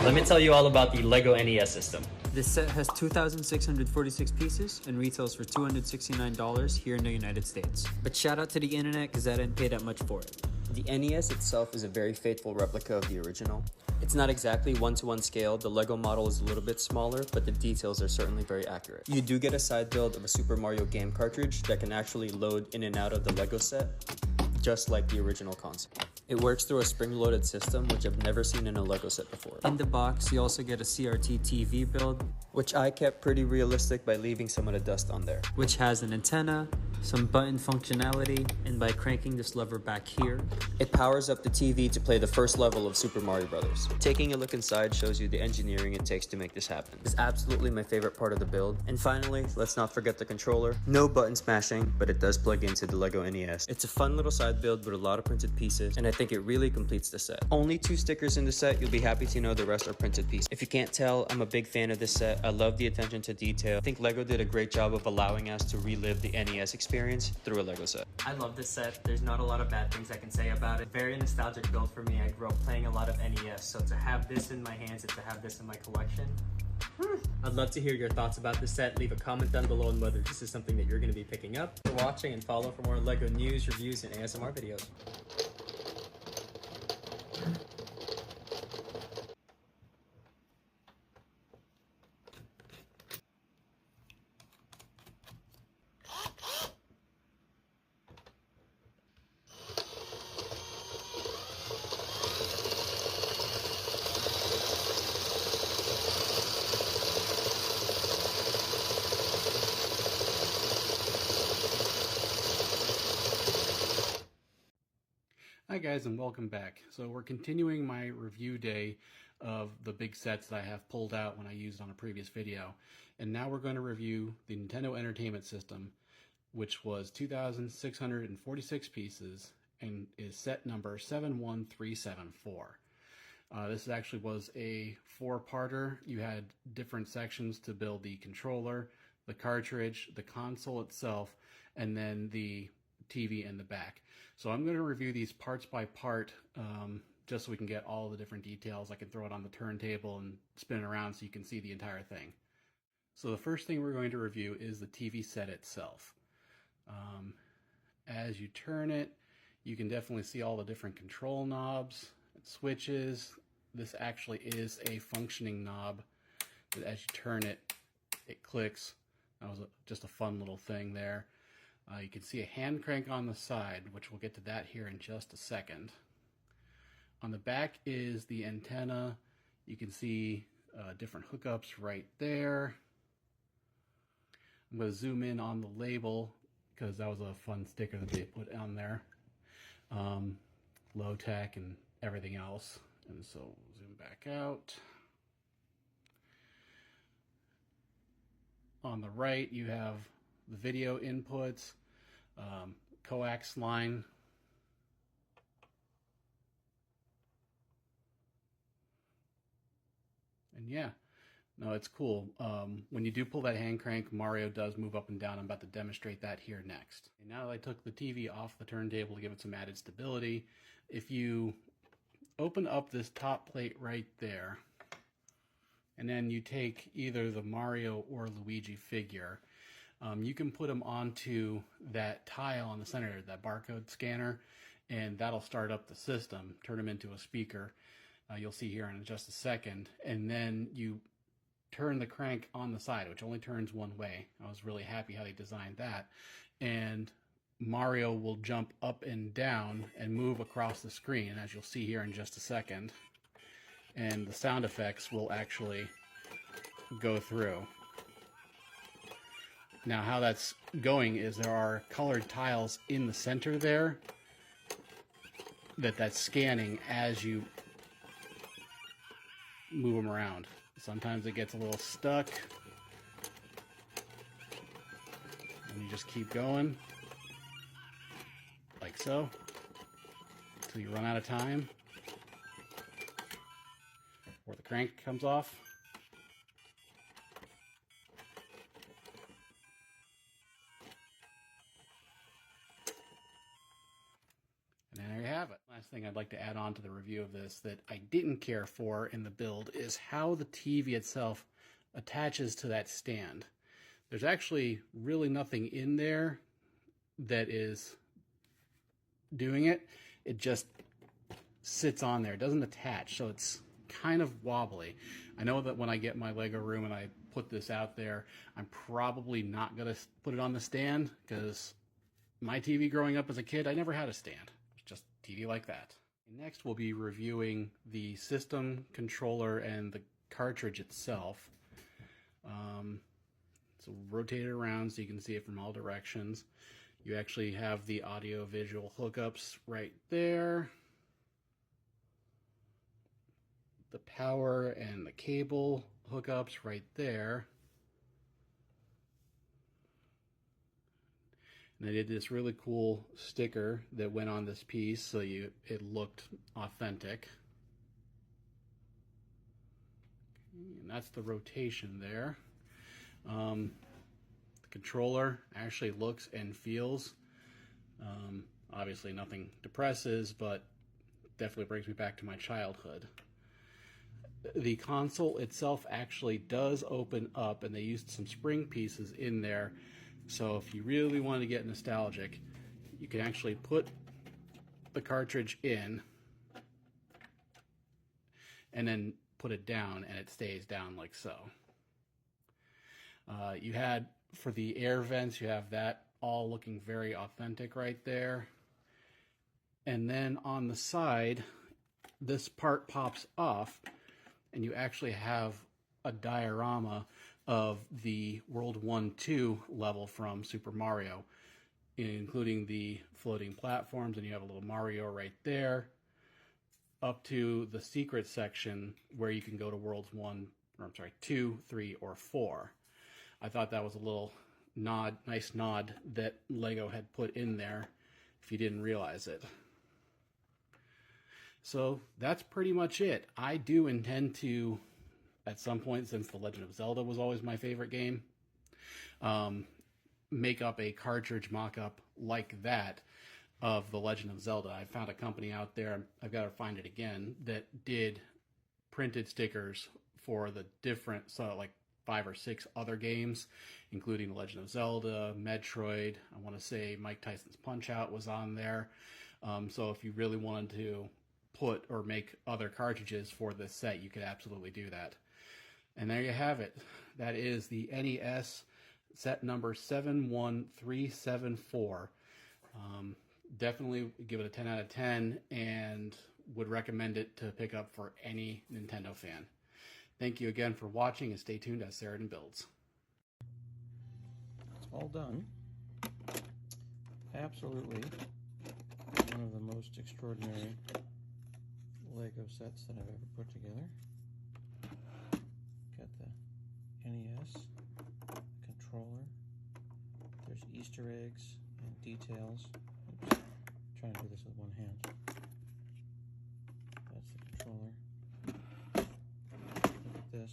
let me tell you all about the LEGO NES system. This set has 2,646 pieces and retails for $269 here in the United States. But shout out to the internet because I didn't pay that much for it. The NES itself is a very faithful replica of the original. It's not exactly one-to-one scale, the LEGO model is a little bit smaller, but the details are certainly very accurate. You do get a side build of a Super Mario game cartridge that can actually load in and out of the LEGO set, just like the original console. It works through a spring-loaded system, which I've never seen in a LEGO set before. In the box, you also get a CRT TV build, which I kept pretty realistic by leaving some of the dust on there, which has an antenna, some button functionality, and by cranking this lever back here, it powers up the TV to play the first level of Super Mario Bros. Taking a look inside shows you the engineering it takes to make this happen. It's absolutely my favorite part of the build. And finally, let's not forget the controller. No button smashing, but it does plug into the LEGO NES. It's a fun little side build with a lot of printed pieces, and I think it really completes the set. Only 2 stickers in the set, you'll be happy to know the rest are printed pieces. If you can't tell, I'm a big fan of this set. I love the attention to detail. I think LEGO did a great job of allowing us to relive the NES experience through a LEGO set. I love this set. There's not a lot of bad things I can say about it. Very nostalgic build for me. I grew up playing a lot of NES, so to have this in my hands and to have this in my collection, I'd love to hear your thoughts about this set. Leave a comment down below on whether this is something that you're going to be picking up. For watching, and follow for more LEGO news, reviews, and ASMR videos. Hi guys, and welcome back. So we're continuing my review day of the big sets that I have pulled out when I used on a previous video. And now we're going to review the Nintendo Entertainment System, which was 2,646 pieces and is set number 71374. This actually was a 4-parter. You had different sections to build the controller, the cartridge, the console itself, and then the TV in the back. So I'm going to review these parts by part, just so we can get all the different details. I can throw it on the turntable and spin it around so you can see the entire thing. So the first thing we're going to review is the TV set itself. As you turn it, you can definitely see all the different control knobs and switches. This actually is a functioning knob that as you turn it, it clicks. That was just a fun little thing there. You can see a hand crank on the side, which we'll get to that here in just a second. On the back is the antenna. You can see different hookups right there. I'm going to zoom in on the label because that was a fun sticker that they put on there. Low tech and everything else. And so zoom back out. On the right, you have the video inputs, coax line, and yeah, no, it's cool. When you do pull that hand crank, Mario does move up and down. I'm about to demonstrate that here next. And now that I took the TV off the turntable to give it some added stability, if you open up this top plate right there, and then you take either the Mario or Luigi figure, you can put them onto that tile on the center, that barcode scanner, and that'll start up the system, turn them into a speaker. You'll see here in just a second. And then you turn the crank on the side, which only turns one way. I was really happy how they designed that. And Mario will jump up and down and move across the screen, as you'll see here in just a second. And the sound effects will actually go through. Now how that's going is there are colored tiles in the center there that's scanning as you move them around. Sometimes it gets a little stuck and you just keep going like so until you run out of time or the crank comes off. Last thing I'd like to add on to the review of this that I didn't care for in the build is how the TV itself attaches to that stand. There's actually really nothing in there that is doing it. It just sits on there. It doesn't attach, so it's kind of wobbly. I know that when I get my Lego room and I put this out there, I'm probably not going to put it on the stand because my TV growing up as a kid, I never had a stand. It's just TV like that. Next, we'll be reviewing the system, controller, and the cartridge itself. So rotate it around so you can see it from all directions. You actually have the audio-visual hookups right there. The power and the cable hookups right there. And I did this really cool sticker that went on this piece so it looked authentic. And that's the rotation there. The controller actually looks and feels. Obviously nothing depresses, but definitely brings me back to my childhood. The console itself actually does open up, and they used some spring pieces in there. So if you really want to get nostalgic, you can actually put the cartridge in and then put it down, and it stays down like so. You had, for the air vents, you have that all looking very authentic right there. And then on the side, this part pops off, and you actually have a diorama of the World 1-2 level from Super Mario, including the floating platforms, and you have a little Mario right there, up to the secret section where you can go to Worlds 2, 3, or 4. I thought that was a little nice nod that Lego had put in there if you didn't realize it. So that's pretty much it. I do intend to, at some point, since The Legend of Zelda was always my favorite game, make up a cartridge mock-up like that of The Legend of Zelda. I found a company out there, I've got to find it again, that did printed stickers for the different, so like 5 or 6 other games, including The Legend of Zelda, Metroid. I want to say Mike Tyson's Punch-Out was on there. So if you really wanted to put or make other cartridges for this set, you could absolutely do that. And there you have it. That is the NES set number 71374. Definitely give it a 10 out of 10 and would recommend it to pick up for any Nintendo fan. Thank you again for watching, and stay tuned as Saradin builds. It's all done. Absolutely one of the most extraordinary Lego sets that I've ever put together. Got the NES, controller, there's Easter eggs and details. Oops, I'm trying to do this with one hand. That's the controller. Look at this.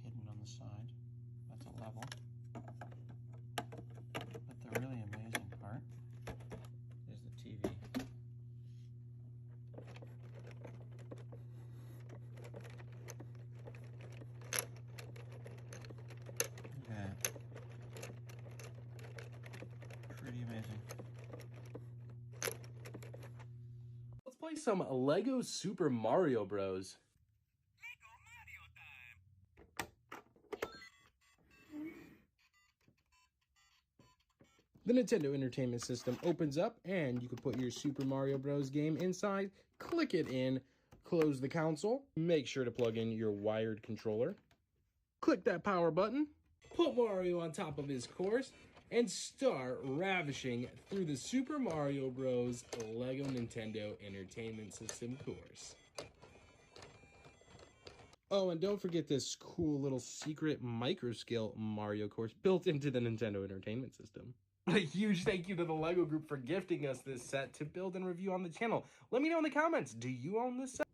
Hidden on the side. That's a level. But the really amazing part is the TV. Look at that. Pretty amazing. Let's play some Lego Super Mario Bros. The Nintendo Entertainment System opens up and you can put your Super Mario Bros. Game inside, click it in, close the console, make sure to plug in your wired controller, click that power button, put Mario on top of his course, and start ravishing through the Super Mario Bros. Lego Nintendo Entertainment System course. Oh, and don't forget this cool little secret micro-scale Mario course built into the Nintendo Entertainment System. A huge thank you to the LEGO Group for gifting us this set to build and review on the channel. Let me know in the comments, do you own this set?